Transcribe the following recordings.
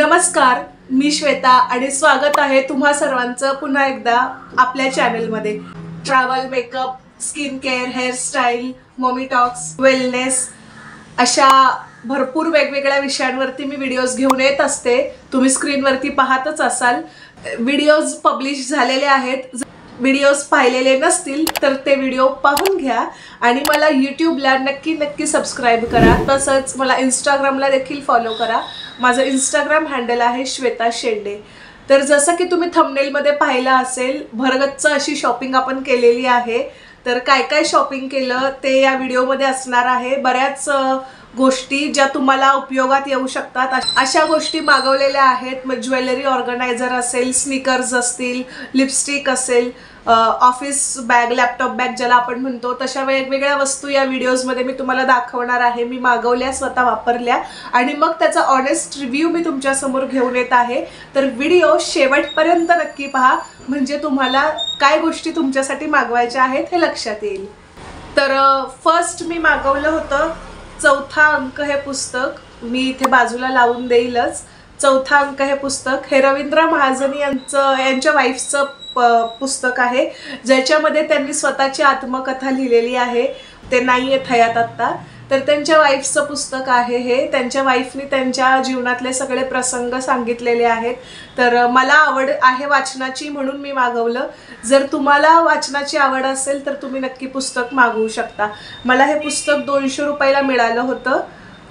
नमस्कार, मी श्वेता आणि स्वागत आहे तुम्हा सर्वांचं पुन्हा एकदा आपल्या चॅनलमध्ये। Travel, makeup, skin care, hairstyle, mommy talks, wellness अशा भरपूर वेगवेगळ्या विषयांवरती मी व्हिडिओज घेऊन येत असते। तुम्ही स्क्रीनवरती पाहतच असाल। व्हिडिओज पब्लिश झालेले आहेत। व्हिडिओज पाहिलेले नसतील तर ते व्हिडिओ पाहून घ्या आणि मला यूट्यूबला नक्की सबस्क्राइब करा। तसंच मला इंस्टाग्रामला देखील फॉलो करा। माझं इंस्टाग्राम हँडल आहे श्वेता शेंडे। तर जसं की तुम्ही थंबनेलमध्ये पाहिलं असेल, भरगच्च अशी शॉपिंग आपण केलेली आहे। तर काय काय शॉपिंग केलं ते या व्हिडिओमध्ये असणार आहे। बऱ्याच गोष्टी ज्या तुम्हाला उपयोगात येऊ शकतात अशा गोष्टी मागवलेल्या आहेत। मग ज्वेलरी ऑर्गनायझर असेल, स्नीकर्स असतील, लिपस्टिक असेल, ऑफिस बॅग, लॅपटॉप बॅग ज्याला आपण म्हणतो, तशा वेगवेगळ्या वस्तू या व्हिडिओजमध्ये मी तुम्हाला दाखवणार आहे। मी मागवल्या, स्वतः वापरल्या आणि मग त्याचा ऑनेस्ट रिव्ह्यू मी तुमच्यासमोर घेऊन येत आहे। तर व्हिडिओ शेवटपर्यंत नक्की पहा, म्हणजे तुम्हाला काय गोष्टी तुमच्यासाठी मागवायच्या आहेत हे लक्षात येईल। तर फर्स्ट मी मागवलं होतं चौथा अंक हे पुस्तक। मी इथे बाजूला लावून देईलच। चौथा अंक हे पुस्तक हे रवींद्र महाजनी यांच्या वाईफचं पुस्तक आहे, ज्याच्यामध्ये त्यांनी स्वतःची आत्मकथा लिहिलेली आहे। ते नाही आहेत हयात आत्ता, तर त्यांच्या वाईफचं पुस्तक आहे हे। त्यांच्या वाईफनी त्यांच्या जीवनातले सगळे प्रसंग सांगितलेले आहेत। तर मला आवड आहे वाचनाची म्हणून मी मागवलं। जर तुम्हाला वाचनाची आवड असेल तर तुम्ही नक्की पुस्तक मागवू शकता। मला हे पुस्तक 200 रुपयाला मिळालं होतं।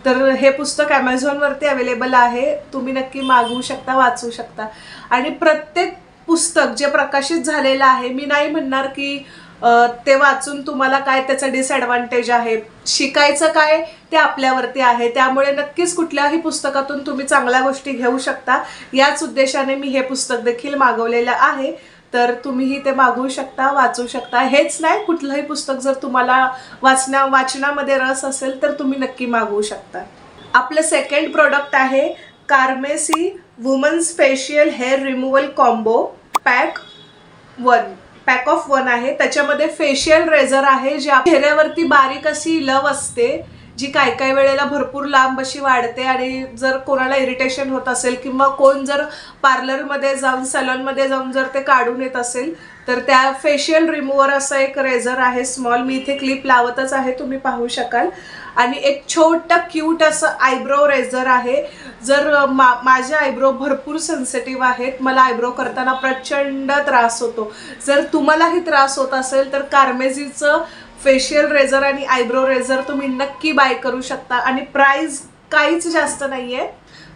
तर हे पुस्तक ॲमेझॉनवरती अवेलेबल आहे, तुम्ही नक्की मागवू शकता, वाचू शकता। आणि प्रत्येक पुस्तक जे प्रकाशित झालेलं आहे, मी नाही म्हणणार की ते वाचून तुम्हाला काय त्याचा डिसएडव्हान्टेज आहे। शिकायचं काय ते आपल्यावरती आहे। त्यामुळे नक्कीच कुठल्याही पुस्तकातून तुम्ही चांगल्या गोष्टी घेऊ शकता। याच उद्देशाने मी हे पुस्तक देखील मागवलेलं आहे। तर तुम्हीही ते मागवू शकता, वाचू शकता। हेच नाही, कुठलंही पुस्तक जर तुम्हाला वाचनामध्ये रस असेल तर तुम्ही नक्की मागवू शकता। आपलं सेकंड प्रोडक्ट आहे Carmesi women's facial hair removal combo pack of 1 आहे। त्याच्यामध्ये फेशियल रेझर आहे, जे चेहऱ्यावरती बारीक अशी लव असते, जी काय वेळेला भरपूर लांब अशी वाढते। आणि जर कोणाला इरिटेशन होत असेल किंवा कोण जर पार्लरमध्ये जाऊन, सलूनमध्ये जाऊन जर ते काढून येत असेल तर त्या फेशियल रिमूव्हर असं एक रेझर आहे स्मॉल। मी इथे क्लिप लावतच आहे, तुम्ही पाहू शकाल। आणि एक छोटं क्यूट असं आयब्रो रेझर आहे। जर माझे आयब्रो भरपूर सेन्सिटिव्ह आहेत, मला आयब्रो करताना प्रचंड त्रास होतो। जर तुम्हालाही त्रास होत असेल तर कार्मेसीचं फेशियल रेझर आणि आयब्रो रेझर तुम्ही नक्की बाय करू शकता। आणि प्राइस काहीच जास्त नाही आहे,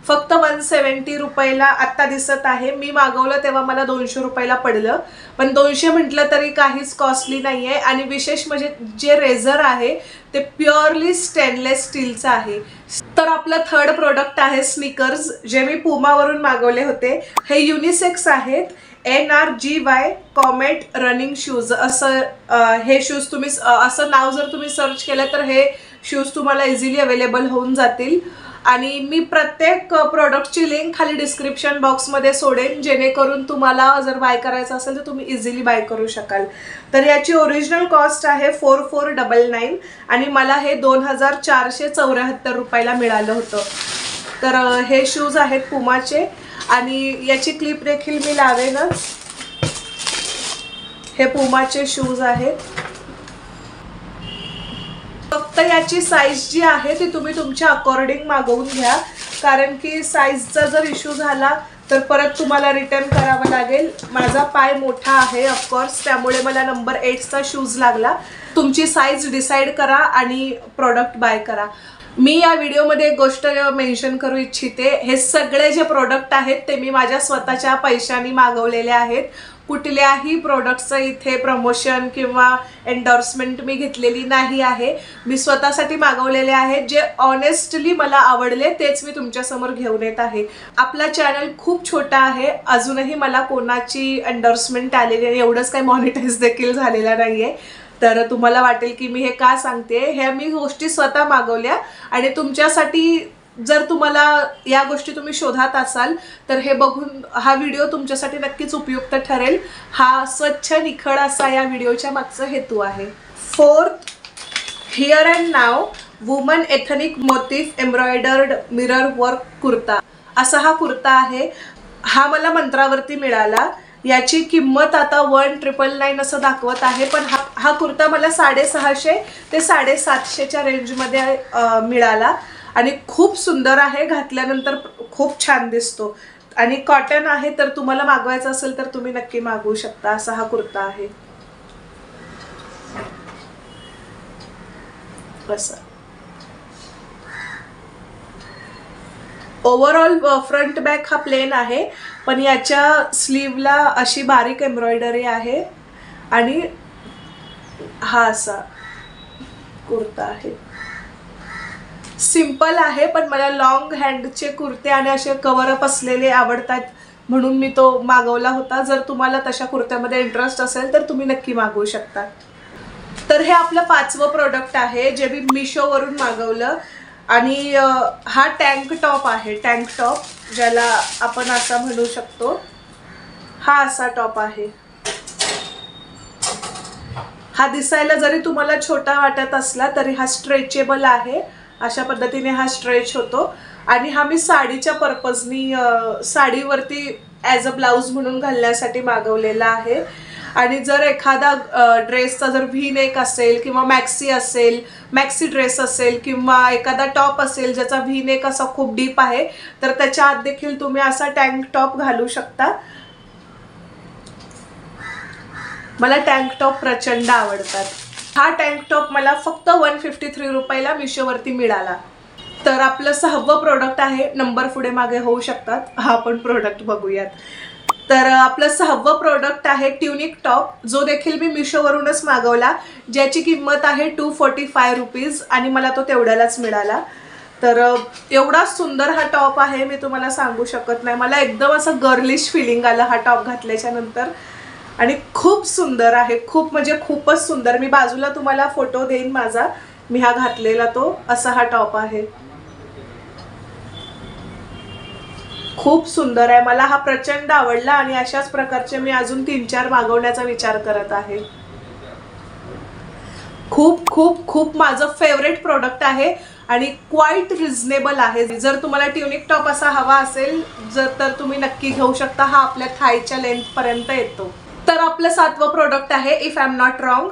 फक्त 170 रुपयाला आत्ता दिसत आहे। मी मागवलं तेव्हा मला 200 रुपयाला पडलं, पण 200 म्हटलं तरी काहीच कॉस्टली नाही आहे। आणि विशेष म्हणजे जे रेझर आहे ते प्युअरली स्टेनलेस स्टीलचं आहे। तर आपलं थर्ड प्रोडक्ट आहे स्नीकर्स, जे मी पुमावरून मागवले होते। हे युनिसेक्स आहेत, NRGY कॉमेट रनिंग शूज असं हे शूज तुम्ही असं नाव जर तुम्ही सर्च केलं तर हे शूज तुम्हाला इझिली अवेलेबल होऊन जातील। आणि मी प्रत्येक प्रोडक्टची लिंक खाली डिस्क्रिप्शन बॉक्समध्ये सोडेन, जेणेकरून तुम्हाला जर बाय करायचं असेल तर तुम्ही इझिली बाय करू शकाल। तर याची ओरिजिनल कॉस्ट आहे 4499 आणि मला हे 2474 रुपयाला मिळालं होतं। तर हे शूज आहेत पुमाचे आणि याची क्लिप देखील मी लावेनच। हे पुमाचे शूज आहेत। फक्त याची साईज जी आहे ती तुम्ही तुमच्या अकॉर्डिंग मागवून घ्या, कारण की साईजचा जर इश्यू झाला तर परत तुम्हाला रिटर्न करावं लागेल। माझा पाय मोठा आहे ऑफकोर्स, त्यामुळे मला नंबर 8चा शूज लागला। तुमची साईज डिसाईड करा आणि प्रोडक्ट बाय करा। मी या व्हिडिओमध्ये एक गोष्ट मेन्शन करू इच्छिते, हे सगळे जे प्रोडक्ट आहेत ते मी माझ्या स्वतःच्या पैशांनी मागवलेले आहेत। कुठल्याही प्रोडक्टचं इथे प्रमोशन किंवा एंडोर्समेंट मी घेतलेली नाही आहे। मी स्वतःसाठी मागवलेले आहेत, जे ऑनेस्टली मला आवडले तेच मी तुमच्यासमोर घेऊन येत आहे। आपला चॅनल खूप छोटा आहे, अजूनही मला कोणाची एंडोर्समेंट आलेली नाही, एवढंच काही मॉनिटाईज देखील झालेला नाही आहे। तर तुम्हाला वाटेल की मी हे का सांगते, ह्या मी गोष्टी स्वतः मागवल्या आणि तुमच्यासाठी जर तुम्हाला या गोष्टी तुम्ही शोधात असाल तर हे बघून हा व्हिडिओ तुमच्यासाठी नक्कीच उपयुक्त ठरेल। हा स्वच्छ निखळ असा या व्हिडिओच्या मागचा हेतू आहे। Fourth, here and now woman ethnic motif embroidered mirror work kurta. असा हा कुर्ता आहे। हा मला मंत्रावरती मिळाला। याची किंमत आता 1999 असं दाखवत आहे, पण हा कुर्ता मला 650 ते 750च्या रेंजमध्ये मिळाला आणि खूप सुंदर आहे। घातल्यानंतर खूप छान दिसतो आणि कॉटन आहे, तर तुम्हाला मागवायचं असेल तर तुम्ही नक्की मागवू शकता। असा हा कुर्ता आहे। बसा ओव्हरऑल फ्रंट बॅक हा प्लेन आहे, पण याच्या स्लीवला अशी बारीक एम्ब्रॉयडरी आहे आणि हा असा कुर्ता आहे। सिंपल आहे, पण मला लॉंग हँडचे कुर्ते आणि असे कव्हर अप असलेले आवडतात म्हणून मी तो मागवला होता। जर तुम्हाला तशा कुर्त्यामध्ये इंटरेस्ट असेल तर तुम्ही नक्की मागवू शकता। तर हे आपलं 5वं प्रोडक्ट आहे जे मी मिशोवरून मागवलं आणि हा टँक टॉप आहे। टँक टॉप ज्याला आपण असा म्हणू शकतो, हा असा टॉप आहे। हा दिसायला जरी तुम्हाला छोटा वाटत असला तरी हा स्ट्रेचेबल आहे। अशा पद्धतीने हा स्ट्रेच होतो आणि हा मी साडीच्या पर्पजनी साडीवरती ॲज अ ब्लाऊज म्हणून घालण्यासाठी मागवलेला आहे। आणि जर एखादा ड्रेसचा जर व्ही नेक असेल किंवा मॅक्सी असेल, मॅक्सी ड्रेस असेल किंवा एखादा टॉप असेल ज्याचा व्ही नेक असा खूप डीप आहे, तर त्याच्या आत देखील तुम्ही असा टँक टॉप घालू शकता। मला टँक टॉप प्रचंड आवडतात। हा टँक टॉप मला फक्त 153 रुपयाला मिशोवरती मिळाला। तर आपलं 6वं प्रोडक्ट आहे। नंबर पुढे मागे होऊ शकतात, हा आपण प्रोडक्ट बघूयात। तर आपलं 6वं प्रोडक्ट आहे ट्युनिक टॉप, जो देखील मी मिशोवरूनच मागवला, ज्याची किंमत आहे 245 रुपीज आणि मला तो तेवढ्यालाच मिळाला। तर एवढा सुंदर हा टॉप आहे, मी तुम्हाला सांगू शकत नाही। मला एकदम असं गर्लिश फिलिंग आलं हा टॉप घातल्याच्या नंतर आणि खूप सुंदर आहे, खूप म्हणजे खूपच सुंदर। मी बाजूला तुम्हाला फोटो देईन माझा, मी हा घातलेला तो असा हा टॉप आहे। खूप सुंदर आहे, मला हा प्रचंड आवडला आणि अशाच प्रकारचे मी अजून 3-4 मागवण्याचा विचार करत आहे। खूप खूप खूप माझं फेवरेट प्रोडक्ट आहे आणि क्वाईट रिझनेबल आहे। जर तुम्हाला ट्युनिक टॉप असा हवा असेल तर तुम्ही नक्की घेऊ शकता। हा आपल्या थायच्या लेंथ पर्यंत येतो। तर आपलं 7वं प्रोडक्ट आहे if I am not wrong,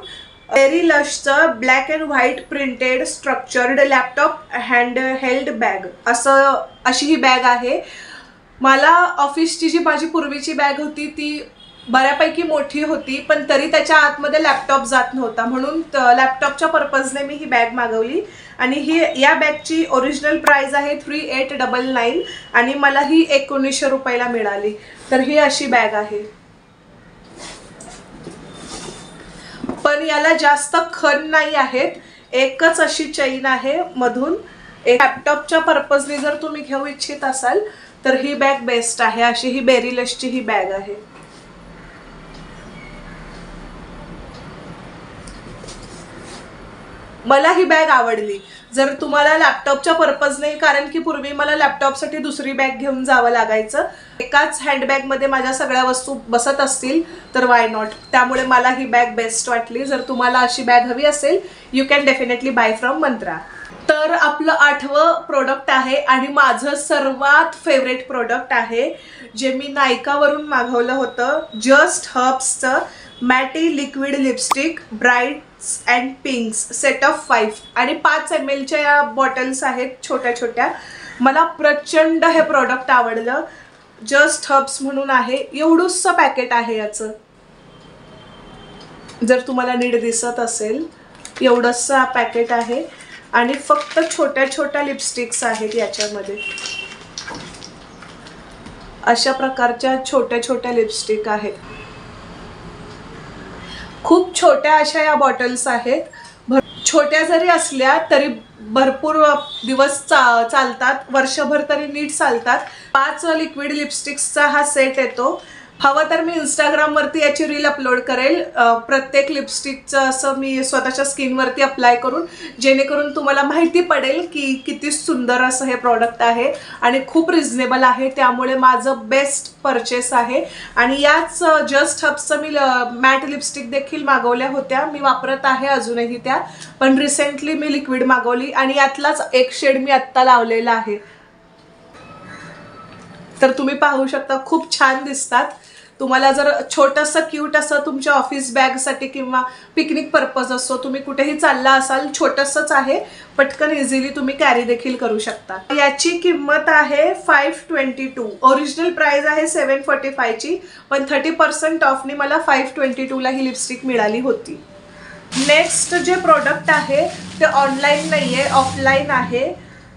very लशचं black and white printed structured laptop hand held bag, अशी ही बॅग आहे। मला ऑफिसची जी माझी पूर्वीची बॅग होती ती बऱ्यापैकी मोठी होती, पण तरी त्याच्या आतमध्ये लॅपटॉप जात नव्हता, म्हणून लॅपटॉपच्या पर्पजने मी ही बॅग मागवली आणि या बॅगची ओरिजिनल प्राइस आहे 3899 आणि मला ही 1900 रुपयाला मिळाली। तर ही अशी बॅग आहे, पण याला जास्त खण नाही आहेत, एकच अशी चेन आहे मधून। लॅपटॉपच्या पर्पजने जर तुम्ही घेऊ इच्छित असाल तर ही बॅग बेस्ट आहे। अशी ही बेरीलशची ही बॅग आहे। मला ही बॅग आवडली। जर तुम्हाला लॅपटॉपच्या पर्पजने, कारण की पूर्वी मला लॅपटॉपसाठी दुसरी बॅग घेऊन जावं लागायचं, एकाच हँडबॅगमध्ये माझ्या सगळ्या वस्तू बसत असतील तर वाय नॉट, त्यामुळे मला ही बॅग बेस्ट वाटली। जर तुम्हाला अशी बॅग हवी असेल you can definitely buy from Myntra. तर आपलं 8वं प्रोडक्ट आहे आणि माझं सर्वात फेवरेट प्रोडक्ट आहे, जे मी नायकावरून मागवलं होतं। जस्ट हर्ब्सचं matte liquid lipstick brights and pinks set of 5 आणि 5 ml या बॉटल्स आहेत छोट्या छोट्या। मला प्रचंड हे प्रोडक्ट आवडलं। जस्ट हर्ब्स म्हणून आहे, एवढूसं पॅकेट आहे याचं, जर तुम्हाला नीट दिसत असेल एवढंसं पॅकेट आहे आणि फक्त छोट्या छोट्या लिपस्टिक्स आहेत याच्यामध्ये। अशा प्रकारच्या छोट्या छोट्या लिपस्टिक आहेत, खूप छोट्या अशा या बॉटल्स आहेत। छोट्या जरी असल्या तरी भरपूर दिवस चालतात, वर्षभर तरी नीट चालतात। 5 लिक्विड लिपस्टिक्सचा हा सेट येतो। हवं तर मी इंस्टाग्रामवरती याची रील अपलोड करेल, प्रत्येक लिपस्टिकचं असं मी स्वतःच्या स्किनवरती अप्लाय करून, जेणेकरून तुम्हाला माहिती पडेल की किती सुंदर असं हे प्रॉडक्ट आहे आणि खूप रिझनेबल आहे, त्यामुळे माझं बेस्ट परचेस आहे। आणि याच जस्ट हब्सचं मी मॅट लिपस्टिक देखील मागवल्या होत्या, मी वापरत आहे अजूनही त्या, पण रिसेंटली मी लिक्विड मागवली आणि यातलाच एक शेड मी आत्ता लावलेला आहे। तर तुम्ही पाहू शकता खूप छान दिसतात। तुम्हाला जर छोटंसं क्यूट असं तुमच्या ऑफिस बॅगसाठी किंवा पिकनिक पर्पज असतो, तुम्ही कुठेही चालला असाल, छोटंसंच आहे, पटकन इझिली तुम्ही कॅरी देखील करू शकता। याची किंमत आहे 522। ओरिजिनल प्राइस आहे 745 ची, पण 30% ऑफनी मला 522 ला ही लिपस्टिक मिळाली होती। नेक्स्ट जे प्रोडक्ट आहे ते ऑनलाईन नाही आहे, ऑफलाईन आहे।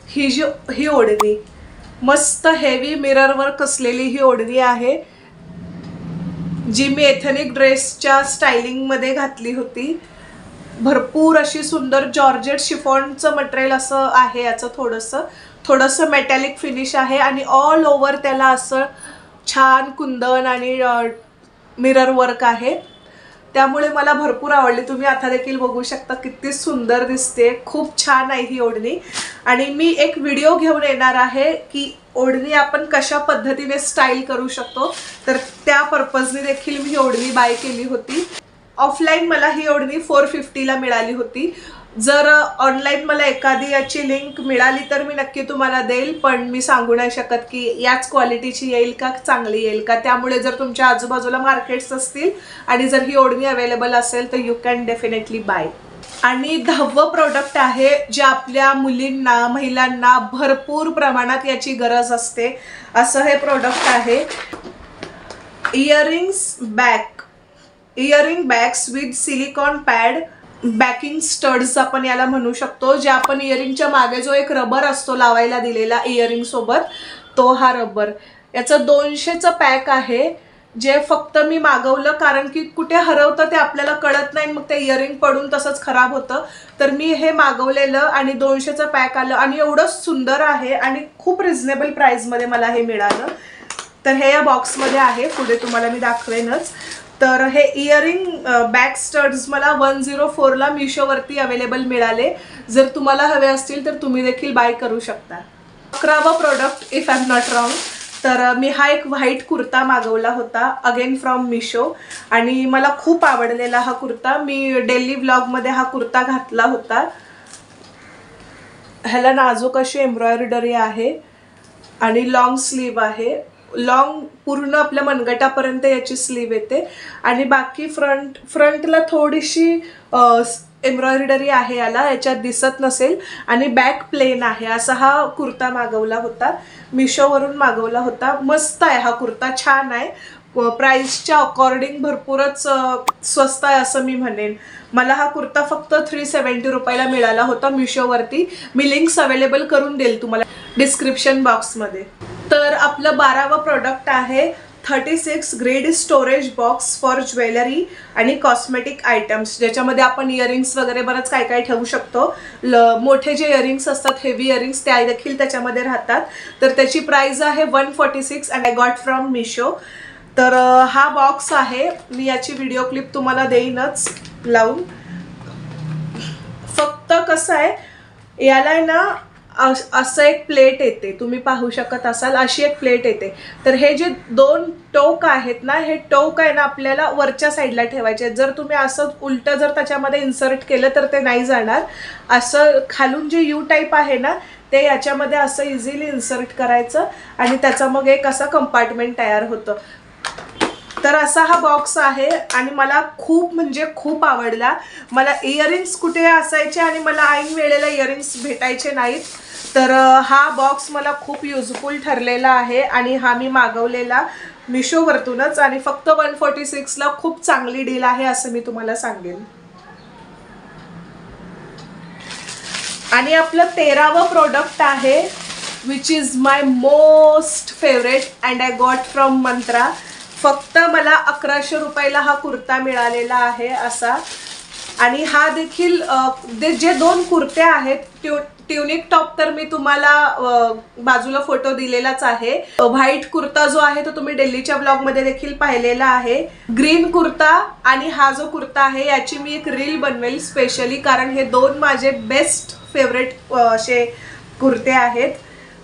ही ओढणी मस्त हेवी मिरर वर्क असलेली ही ओढणी आहे, जी मी एथनिक ड्रेसच्या स्टायलिंगमध्ये घातली होती। भरपूर अशी सुंदर जॉर्जेट शिफॉनचं मटेरियल असं आहे, याचं थोडंसं मेटॅलिक फिनिश आहे आणि ऑल ओव्हर त्याला असं छान कुंदन आणि मिरर वर्क आहे, त्यामुळे मला भरपूर आवडली। तुम्ही आता देखील बघू शकता किती सुंदर दिसते, खूप छान आहे ही ओढणी। आणि मी एक व्हिडिओ घेऊन येणार आहे की ओढणी आपण कशा पद्धतीने स्टाईल करू शकतो, तर त्या पर्पजने देखील मी ही ओढणी बाय केली होती। ऑफलाईन मला ही ओढणी 450 ला मिळाली होती। जर ऑनलाईन मला एखादी याची लिंक मिळाली तर मी नक्की तुम्हाला देईल, पण मी सांगू नाही शकत की याच क्वालिटीची येईल का, चांगली येईल का। त्यामुळे जर तुमच्या आजूबाजूला मार्केट्स असतील आणि जर ही ओढणी अवेलेबल असेल तर यू कॅन डेफिनेटली बाय। आणि 10वं प्रोडक्ट आहे जे आपल्या मुलींना, महिलांना भरपूर प्रमाणात याची गरज असते, असं हे प्रोडक्ट आहे। Earring bags with silicon pad backing studs आपण याला म्हणू शकतो, जे आपण इयरिंगच्या मागे जो एक रबर असतो लावायला दिलेला इयरिंग सोबत, तो हा रबर। याचं 200चं पॅक आहे, जे फक्त मी मागवलं कारण की कुठे हरवतं ते आपल्याला कळत नाही, मग ते इयरिंग पडून तसंच खराब होतं, तर मी हे मागवलेलं आणि 200चं पॅक आलं आणि एवढं सुंदर आहे आणि खूप रिझनेबल प्राईसमध्ये मला हे मिळालं। तर हे या बॉक्समध्ये आहे, पुढे तुम्हाला मी दाखवेनच। तर हे इयरिंग बॅक स्टड्स मला 104 ला मिशोवरती अवेलेबल मिळाले। जर तुम्हाला हवे असतील तर तुम्ही देखील बाय करू शकता। 11वं product if I am not wrong, तर मी हा एक व्हाईट कुर्ता मागवला होता, अगेन फ्रॉम मिशो, आणि मला खूप आवडलेला हा कुर्ता। मी डेली व्लॉगमध्ये हा कुर्ता घातला होता। ह्याला नाजूक अशी एम्ब्रॉयडरी आहे आणि लॉंग स्लीव आहे, लॉंग पूर्ण आपल्या मनगटापर्यंत याची स्लीव येते आणि बाकी फ्रंटला थोडीशी एम्ब्रॉयडरी आहे, याच्यात दिसत नसेल, आणि बॅक प्लेन आहे। असा हा कुर्ता मागवला होता, मिशोवरून मागवला होता। मस्त आहे हा कुर्ता, छान आहे, प्राइसच्या अकॉर्डिंग भरपूरच स्वस्त आहे असं मी म्हणेन। मला हा कुर्ता फक्त 370 रुपयाला मिळाला होता मिशोवरती। मी लिंक्स अवेलेबल करून देईल तुम्हाला डिस्क्रिप्शन बॉक्समध्ये। तर आपलं 12वं प्रोडक्ट आहे 36 grade storage box for jewellery आणि कॉस्मेटिक आयटम्स, ज्याच्यामध्ये आपण इयरिंग्स वगैरे बरंच काय काय ठेवू शकतो। मोठे जे इयरिंग्स असतात, हेवी इयरिंग्स, त्या देखील त्याच्यामध्ये राहतात। तर त्याची प्राइस आहे 146 and I got from Meesho. तर हा बॉक्स आहे, मी याची व्हिडिओ क्लिप तुम्हाला देईनच लावून। फक्त कसं आहे, याला आहे ना असं एक प्लेट येते, तुम्ही पाहू शकत असाल, अशी एक प्लेट येते। तर हे जे 2 टोक आहेत ना, हे टोक आहे ना आपल्याला वरच्या साईडला ठेवायचे। जर तुम्ही असं उलटं जर त्याच्यामध्ये इन्सर्ट केलं तर ते नाही जाणार। असं खालून जे यू टाईप आहे ना, ते याच्यामध्ये असं इझिली इन्सर्ट करायचं आणि त्याचा मग एक असा कंपार्टमेंट तयार होतं। तर असा हा बॉक्स आहे आणि मला खूप म्हणजे खूप आवडला। मला इयरिंग्स कुठे असायचे आणि मला ऐन वेळेला इयरिंग्स भेटायचे नाहीत, तर हा बॉक्स मला खूप युजफुल ठरलेला आहे आणि हा मी मागवलेला मिशोवरतूनच, आणि फक्त 146 ला खूप चांगली डील आहे असं मी तुम्हाला सांगेन। आणि आपलं 13वं प्रोडक्ट आहे which is my most favourite and I got from Myntra. फक्त मला 1100 रुपयाला हा कुर्ता मिळालेला आहे असा, आणि हा देखील जे 2 कुर्ते आहेत, ट्युनिक टॉप तर मी तुम्हाला बाजूला फोटो दिलेलाच आहे। व्हाईट कुर्ता जो आहे तो तुम्ही दिल्लीच्या ब्लॉगमध्ये देखील पाहिलेला आहे। ग्रीन कुर्ता आणि हा जो कुर्ता आहे याची मी एक रील बनवेल स्पेशली, कारण हे 2 माझे बेस्ट फेवरेट असे कुर्ते आहेत।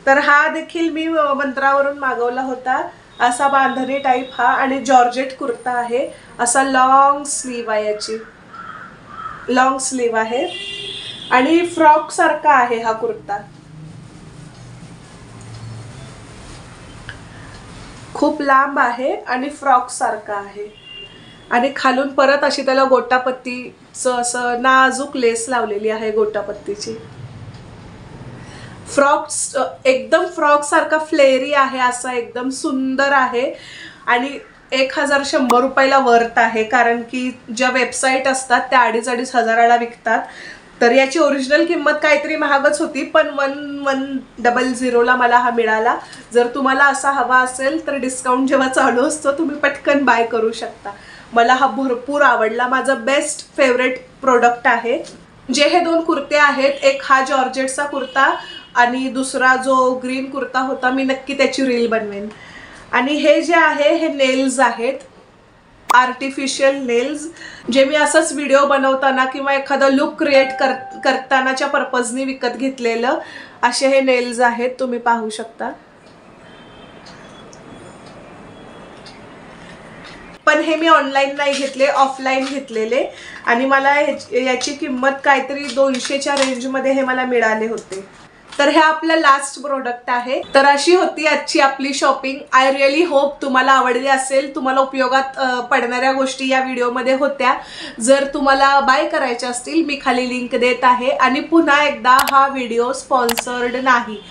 तर हा देखील मी मंत्रावरून मागवला होता, असा बांधणी टाईप हा, आणि जॉर्जेट कुर्ता आहे, असा लॉंग स्लीव आहे, याची लॉंग स्लीव आहे आणि फ्रॉक सारखा आहे हा कुर्ता। खूप लांब आहे आणि फ्रॉक सारखा आहे आणि खालून परत अशी त्याला गोटापत्तीचं असं नाजूक लेस लावलेली आहे गोटापत्तीची. एकदम फ्रॉक सारखा फ्लेअरी आहे, असा एकदम सुंदर आहे आणि 1100 रुपयाला वर्थ आहे. कारण की ज्या वेबसाईट असतात त्या 2,500 विकतात. तर याची ओरिजिनल किंमत काहीतरी महागच होती, पण 1100ला मला हा मिळाला. जर तुम्हाला असा हवा असेल तर डिस्काउंट जेव्हा चालू असतो तुम्ही पटकन बाय करू शकता. मला हा भरपूर आवडला, माझा बेस्ट फेवरेट प्रोडक्ट आहे. जे हे 2 कुर्ते आहेत, एक हा जॉर्जेटचा कुर्ता आणि दुसरा जो ग्रीन कुर्ता होता, मी नक्की त्याची रील बनवेन. आणि हे जे आहे हे नेल्स आहेत, आर्टिफिशियल नेल्स, जे मी असंच व्हिडिओ बनवताना किंवा एखादा लुक क्रिएट करतानाच्या पर्पजनी विकत घेतलेलं असे हे नेल्स आहेत, तुम्ही पाहू शकता. पण हे मी ऑनलाईन नाही घेतले, ऑफलाईन घेतलेले आणि मला याची किंमत काहीतरी 200च्या रेंजमध्ये हे मला मिळाले होते. तर हे आपलं लास्ट प्रोडक्ट आहे. तर अशी होती आजची आपली शॉपिंग. आय रिअली होप तुम्हाला आवडली असेल, तुम्हाला उपयोगात पडणाऱ्या गोष्टी या व्हिडिओमध्ये होत्या. जर तुम्हाला बाय करायच्या असतील मी खाली लिंक देत आहे. आणि पुन्हा एकदा हा व्हिडिओ स्पॉन्सर्ड नाही.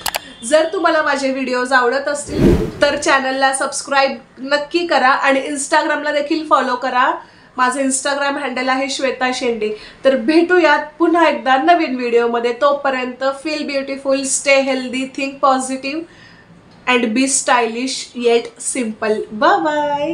जर तुम्हाला माझे व्हिडिओज आवडत असतील तर चॅनलला सबस्क्राईब नक्की करा आणि इंस्टाग्रामला देखील फॉलो करा. माझं इंस्टाग्राम हँडल आहे श्वेता शेंडे. तर भेटूयात पुन्हा एकदा नवीन व्हिडिओमध्ये. तोपर्यंत feel beautiful, stay healthy, think positive and be stylish yet simple. Bye bye.